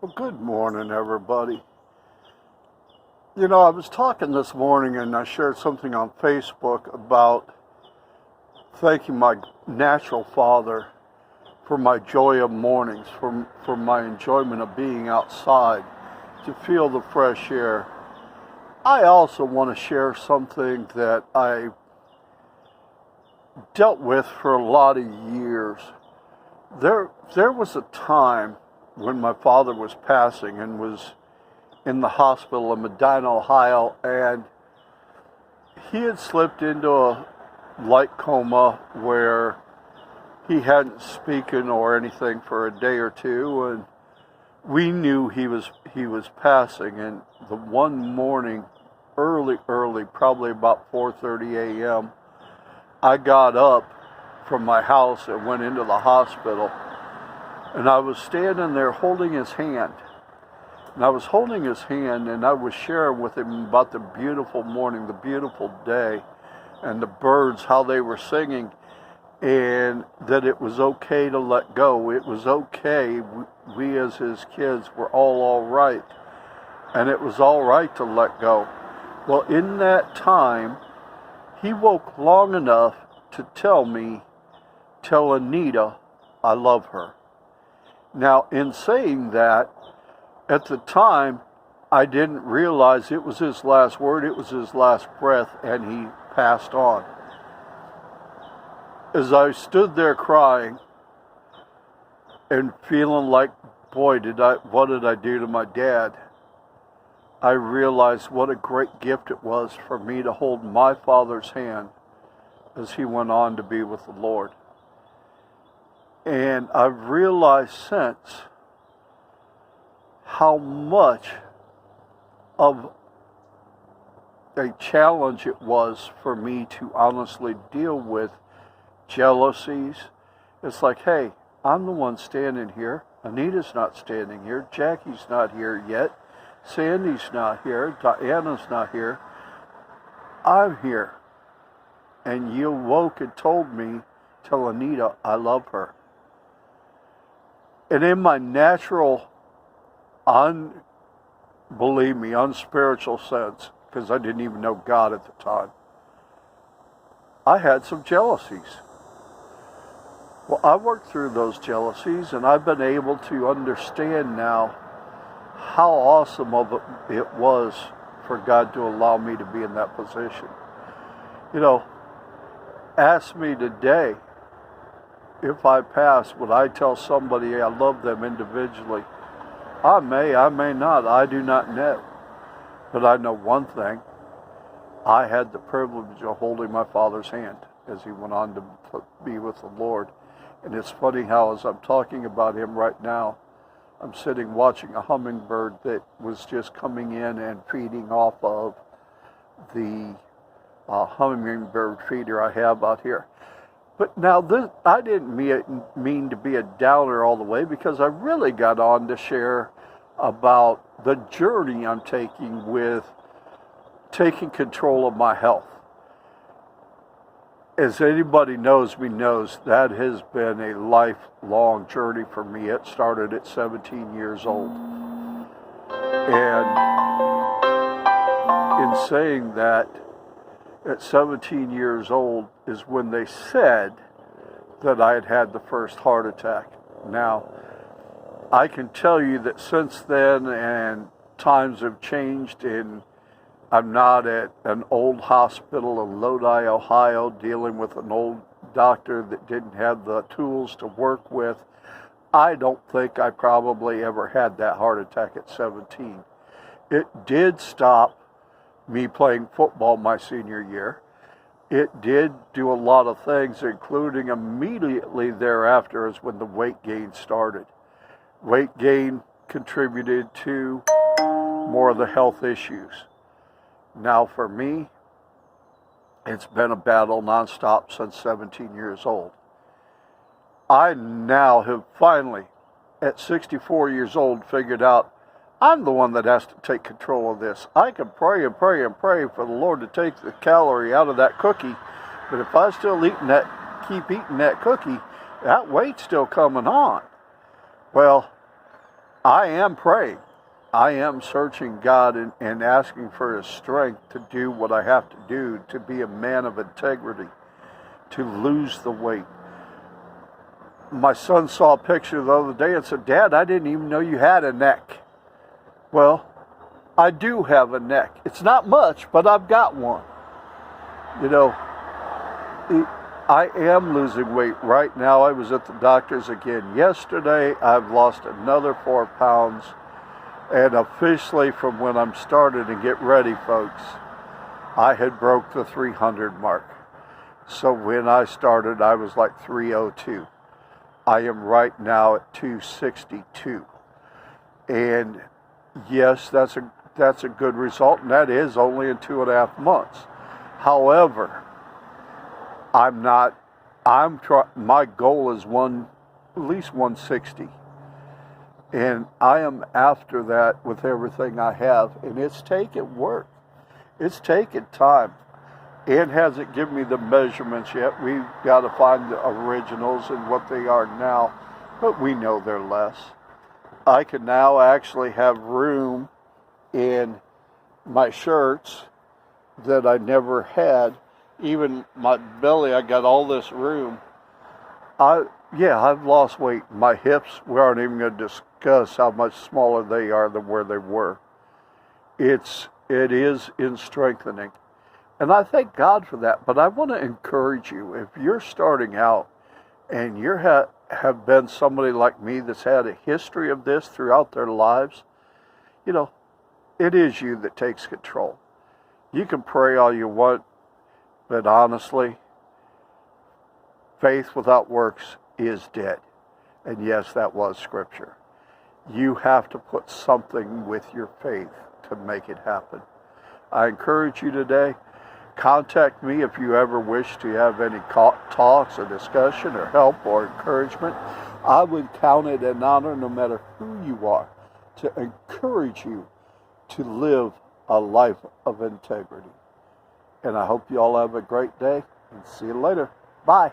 Well, good morning, everybody. I was talking this morning and I shared something on Facebook about thanking my natural father for my joy of mornings, for my enjoyment of being outside, to feel the fresh air. I also want to share something that I dealt with for a lot of years. There was a time when my father was passing and was in the hospital in Medina, Ohio, and he had slipped into a light coma where he hadn't spoken or anything for a day or two, and we knew he was passing. And the one morning, early, probably about 4:30 a.m., I got up from my house and went into the hospital. And I was standing there holding his hand. And I was holding his hand and I was sharing with him about the beautiful morning, the beautiful day, and the birds, how they were singing, and that it was okay to let go. It was okay. We as his kids were all right. And it was all right to let go. Well, in that time, he woke long enough to tell Anita, I love her. Now, in saying that, at the time, I didn't realize it was his last word, it was his last breath, and he passed on. As I stood there crying and feeling like, boy, what did I do to my dad? I realized what a great gift it was for me to hold my father's hand as he went on to be with the Lord. And I've realized since how much of a challenge it was for me to honestly deal with jealousies. It's like, hey, I'm the one standing here. Anita's not standing here. Jackie's not here yet. Sandy's not here. Diana's not here. I'm here. And you woke and told me, tell Anita I love her. And in my natural, unspiritual sense, because I didn't even know God at the time, I had some jealousies. Well, I worked through those jealousies, and I've been able to understand now how awesome it was for God to allow me to be in that position. Ask me today, if I pass, would I tell somebody I love them individually? I may not. I do not know. But I know one thing. I had the privilege of holding my father's hand as he went on to be with the Lord. And it's funny how, as I'm talking about him right now, I'm sitting watching a hummingbird that was just coming in and feeding off of the hummingbird feeder I have out here. But now, I didn't mean to be a downer all the way, because I really got on to share about the journey I'm taking with taking control of my health. As anybody knows me knows, that has been a lifelong journey for me. It started at 17 years old. And in saying that, at 17 years old is when they said that I had the first heart attack. Now, I can tell you that since then, and times have changed, and I'm not at an old hospital in Lodi, Ohio, dealing with an old doctor that didn't have the tools to work with. I don't think I probably ever had that heart attack at 17. It did stop me playing football my senior year. It did do a lot of things, including immediately thereafter is when the weight gain started. Weight gain contributed to more of the health issues. Now for me, it's been a battle nonstop since 17 years old. I now have finally, at 64 years old, figured out I'm the one that has to take control of this. I can pray and pray and pray for the Lord to take the calorie out of that cookie, but if I still keep eating that cookie, that weight's still coming on. Well, I am praying. I am searching God and asking for His strength to do what I have to do to be a man of integrity, to lose the weight. My son saw a picture the other day and said, "Dad, I didn't even know you had a neck." Well, I do have a neck. It's not much, but I've got one. You know, I am losing weight right now. I was at the doctor's again yesterday. I've lost another 4 pounds. And officially, from when I'm started, and get ready, folks, I had broke the 300 mark. So when I started, I was like 302. I am right now at 262. And yes, that's a good result, and that is only in 2.5 months. However, my goal is at least 160. And I am after that with everything I have, and it's taken work. It's taken time. Ann hasn't given me the measurements yet. We've got to find the originals and what they are now, but we know they're less. I can now actually have room in my shirts that I never had. Even my belly, I got all this room. I've lost weight. My hips, we aren't even going to discuss how much smaller they are than where they were. It is in strengthening. And I thank God for that. But I want to encourage you, if you're starting out and you have been somebody like me that's had a history of this throughout their lives, you know, it is you that takes control. You can pray all you want, but honestly, faith without works is dead. And yes, that was scripture. You have to put something with your faith to make it happen. I encourage you today, contact me if you ever wish to have any talks or discussion or help or encouragement. I would count it an honor, no matter who you are, to encourage you to live a life of integrity. And I hope you all have a great day, and see you later. Bye.